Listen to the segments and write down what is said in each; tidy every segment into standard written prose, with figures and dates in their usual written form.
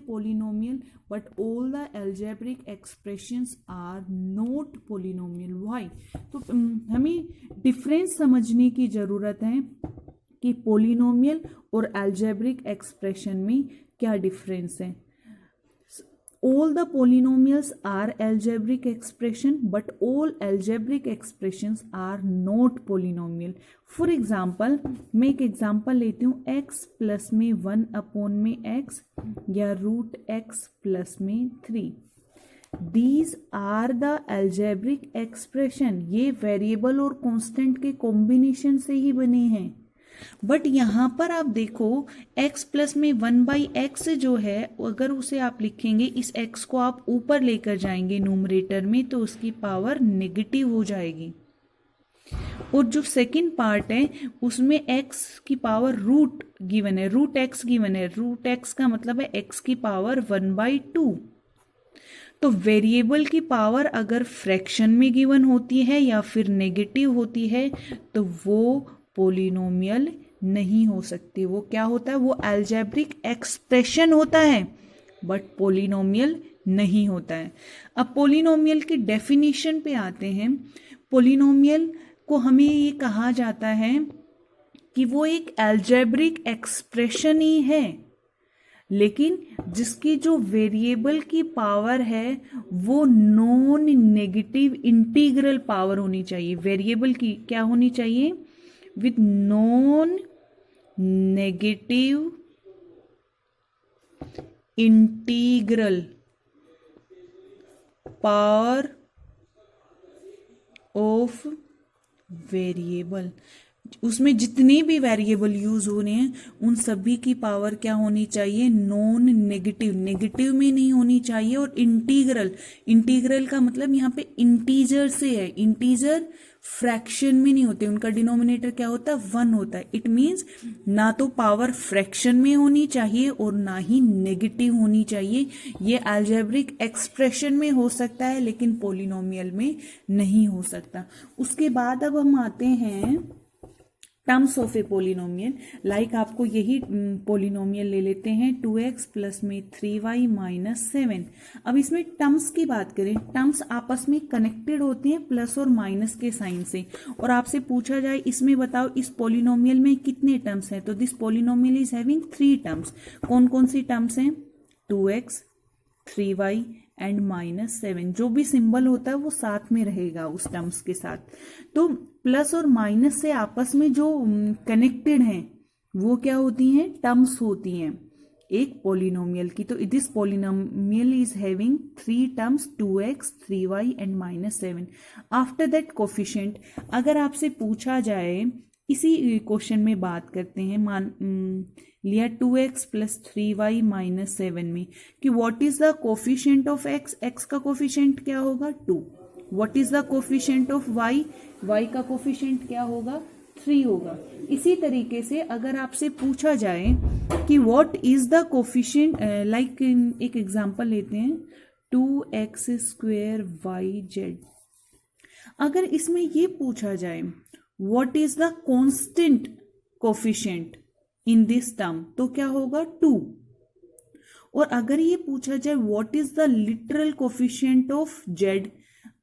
polynomial but all the algebraic expressions are not polynomial. Why? तो हमें difference समझने की जरूरत है कि पोलिनोमियल और algebraic एक्सप्रेशन में क्या डिफरेंस है. All the polynomials are algebraic expression but all algebraic expressions are not polynomial. For example, मैं एक एग्जाम्पल लेती हूँ x प्लस में 1 अपॉन में x या रूट x प्लस में 3. These are the algebraic expression. ये वेरिएबल और कांस्टेंट के कॉम्बिनेशन से ही बने हैं. बट यहां पर आप देखो x प्लस में 1/x जो है, अगर उसे आप लिखेंगे, इस x को आप ऊपर लेकर जाएंगे न्यूमरेटर में तो उसकी पावर नेगेटिव हो जाएगी. और जो सेकंड पार्ट है उसमें x की पावर रूट गिवन है, रूट x गिवन है. रूट x का मतलब है x की पावर 1/2. तो वेरिएबल की पावर अगर फ्रैक्शन में गिवन होती है या फिर नेगेटिव होती है तो वो पोलिनोमियल नहीं हो सकती. वो क्या होता है? वो अलजेब्रिक एक्सप्रेशन होता है बट पोलिनोमियल नहीं होता है. अब पोलिनोमियल की डेफिनेशन पे आते हैं. पोलिनोमियल को हमें ये कहा जाता है कि वो एक अलजेब्रिक एक्सप्रेशन ही है, लेकिन जिसकी जो वेरिएबल की पावर है वो नॉन नेगेटिव इंटीग्रल पावर होनी चाहिए. वेरिएबल की क्या होनी चाहिए? with non-negative integral power of variable. उसमें जितने भी वेरिएबल यूज हो रहे हैं उन सभी की पावर क्या होनी चाहिए? Non negative. नेगेटिव में नहीं होनी चाहिए. और इंटीग्रल, इंटीग्रल का मतलब यहाँ पे इंटीजर से है. इंटीजर फ्रैक्शन में नहीं होते, उनका डिनोमिनेटर क्या होता है? 1 होता है. इट मीन्स ना तो पावर फ्रैक्शन में होनी चाहिए और ना ही नेगेटिव होनी चाहिए. ये अलजेब्रिक एक्सप्रेशन में हो सकता है लेकिन पोलिनोमियल में नहीं हो सकता. उसके बाद अब हम आते हैं terms of A polynomial. Like आपको यही पोलिनोमियल ले लेते हैं 2x प्लस में 3y माइनस 7. अब इसमें टर्म्स की बात करें, टर्म्स आपस में कनेक्टेड होती हैं प्लस और माइनस के साइन से. और आपसे पूछा जाए इसमें बताओ इस पोलिनोमियल में कितने टर्म्स हैं, तो this polynomial is having 3 terms. कौन कौन सी टर्म्स हैं? 2x, 3y and minus 7. जो भी सिंबल होता है वो साथ में रहेगा उस टर्म्स के साथ. तो प्लस और माइनस से आपस में जो कनेक्टेड हैं वो क्या होती हैं? टर्म्स होती हैं एक पोलिनोमियल की. तो this polynomial is having 3 terms 2x, 3y and minus 7. After that coefficient, अगर आपसे पूछा जाए, इसी क्वेश्चन में बात करते हैं, मान लिया 2x प्लस 3y माइनस 7 में कि what is the coefficient of x. x का कोफिशिएंट क्या होगा? 2. What is the coefficient of y. y का कोफिशिएंट क्या होगा? 3 होगा. इसी तरीके से अगर आपसे पूछा जाए कि what is the coefficient, like एक एग्जांपल लेते हैं 2x स्क्वायर yz. अगर इसमें ये पूछा जाए what is the constant coefficient in this term तो क्या होगा? 2. और अगर ये पूछा जाए what is the literal coefficient of z,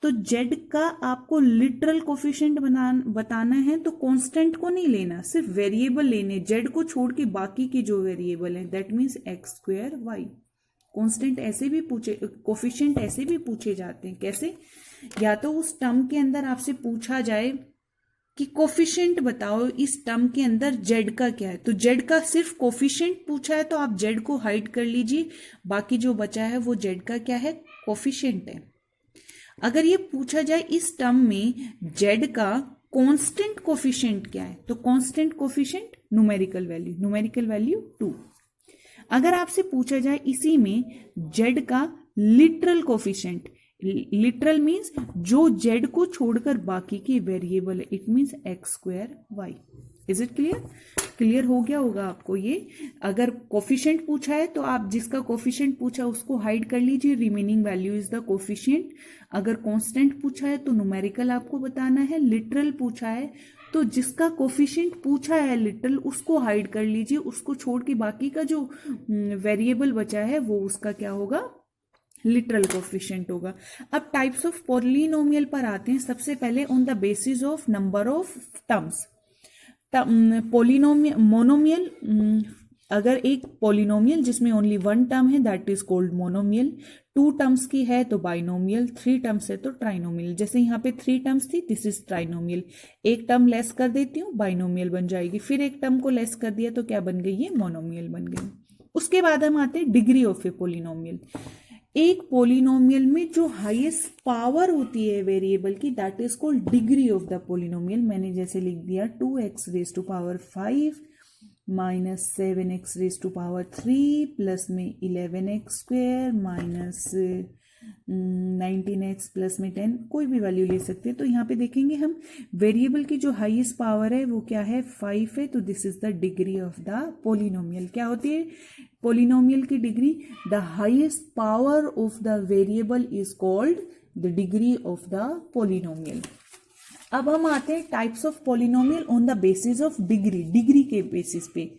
तो z का आपको लिटरल कोफिशिएंट बताना है तो कांस्टेंट को नहीं लेना, सिर्फ वेरिएबल लेने. z को छोड़ के बाकी के जो वेरिएबल हैं, that means x square y. Constant ऐसे भी पूछे, कोफिशिएंट ऐसे भी पूछे जाते हैं. कैसे? या तो उस टर्म के अंदर आपसे पूछा जाए कि कोफिशिएंट बताओ इस टर्म के अंदर z का क्या है, तो z का सिर्फ कोफिशिएंट पूछा है तो आप z को हाइड कर लीजिए, बाकी जो बचा है वो z का क्या है? कोफिशिएंट है. अगर ये पूछा जाए इस टर्म में z का कांस्टेंट कोफिशिएंट क्या है, तो कांस्टेंट कोफिशिएंट न्यूमेरिकल वैल्यू 2. अगर आपसे पूछा जाए इसी में z का लिटरल कोफिशिएंट, लिटरल मीन्स जो z को छोड़कर बाकी के वेरिएबल है, it means x square y. Is it clear? Clear हो गया होगा आपको ये. अगर कोफिशिएंट पूछा है तो आप जिसका कोफिशिएंट पूछा उसको हाइड कर लीजिए, remaining value is the coefficient. अगर कांस्टेंट पूछा है तो न्यूमेरिकल आपको बताना है, लिटरल पूछा है तो जिसका कोफिशिएंट पूछा है लिटरल उसको हाइड कर लीजिए, उसको छोड़ के बाकी का जो वेरिएबल बचा है वो उसका क्या होगा, लिटरल कोफिशिएंट होगा। अब टाइप्स ऑफ पॉलिनोमियल पर आते हैं। सबसे पहले on the basis of number of terms. Polynomial monomial, अगर एक पॉलिनोमियल जिसमें ओनली वन टर्म है that is called monomial, 2 terms की है तो बाइनोमियल, 3 टर्म्स है तो ट्राइनोमियल। जैसे यहाँ पे 3 टर्म्स थी, दिस इज ट्राइनोमियल। एक टर्म लेस कर देती हूँ, बाइनोमियल बन जाएगी। फिर एक टर्म को लेस कर दिया तो क्या बन गई, ये मोनोमियल बन गई। उसके बाद हम आते हैं डिग्री ऑफ ए पॉलिनोमियल। एक पॉलिनोमियल में जो हाईएस्ट पावर होती है वेरिएबल की that is called degree of the polynomial. मैंने जैसे लिख दिया 2x raise to power 5 minus 7x raise to power 3 plus में 11x square minus 19x plus में 10, कोई भी वैल्यू ले सकते हैं। तो यहाँ पे देखेंगे हम वेरिएबल की जो हाईएस्ट पावर है वो क्या है, 5 है। तो this is the degree of the polynomial. क्या होती है पॉलिनोमियल की degree, the highest power of the variable is called the degree of the polynomial. अब हम आते हैं types of polynomial on the basis of degree. Degree के basis पे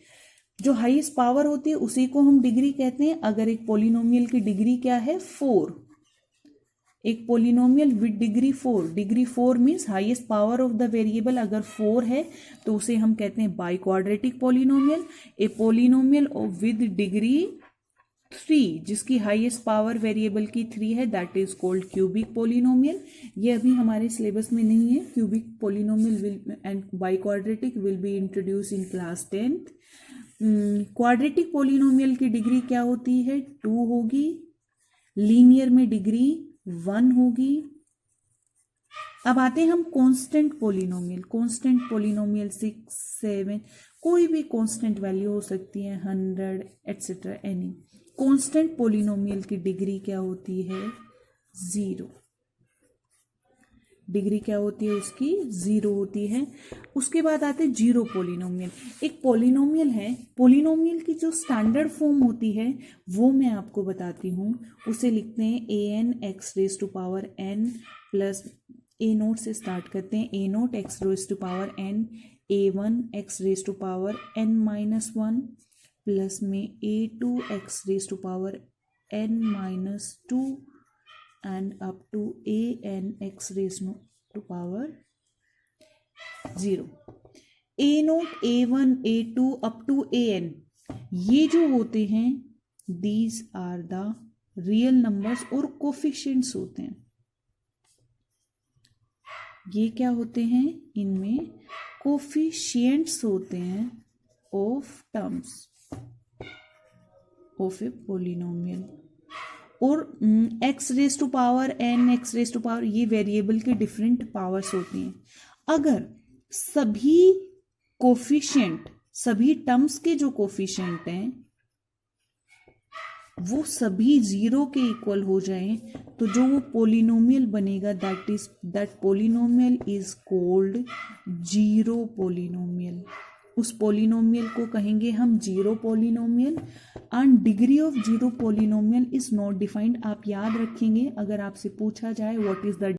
जो हाईएस्ट पावर होती है उसी को हम डिग्री कहते हैं। अगर एक पॉलिनोमियल की डिग्री क्या है, 4, एक polynomial with degree 4, degree 4 means highest power of the variable अगर 4 है तो उसे हम कहते हैं by quadratic polynomial. A polynomial with degree 3 जिसकी हाईएस्ट पावर वेरिएबल की 3 है that is called cubic polynomial. ये अभी हमारे सिलेबस में नहीं है। Cubic polynomial will and by quadratic will be introduce in class 10th। Quadratic polynomial की डिग्री क्या होती है, 2 होगी। लीनियर में डिग्री 1 होगी। अब आते हैं हम कांस्टेंट पॉलिनोमियल। कांस्टेंट पॉलिनोमियल 6, 7, कोई भी कांस्टेंट वैल्यू हो सकती है, 100 एटसेट्रा एनी। कांस्टेंट पॉलिनोमियल की डिग्री क्या होती है, 0। डिग्री क्या होती है उसकी, 0 होती है। उसके बाद आते हैं जीरो पॉलिनोमियल। एक पॉलिनोमियल है, पॉलिनोमियल की जो स्टैंडर्ड फॉर्म होती है वो मैं आपको बताती हूँ। उसे लिखते हैं an x raise to power n plus a0 से स्टार्ट करते हैं, a0 x raise to power n, a1 x raise to power n minus 1 plus में a2 x raise to power n minus 2 and up to an x raised to power 0। a0, a1, a2 up to an, ये जो होते हैं these are the real numbers और coefficients होते हैं। ये क्या होते हैं, इनमें कोफिशिएंट्स होते हैं of terms of a polynomial. और x raise to power n, x raise to power, ये वेरिएबल के डिफरेंट पावर्स होती हैं। अगर सभी कोफिशिएंट, सभी टर्म्स के जो कोफिशिएंट हैं वो सभी 0 के इक्वल हो जाएं तो जो वो पॉलिनोमियल बनेगा that polynomial is called zero polynomial. उस पॉलिनोमियल को कहेंगे हम zero polynomial. And degree of zero polynomial is not defined. आप याद रखेंगे अगर आपसे पूछा जाए व्हाट इज द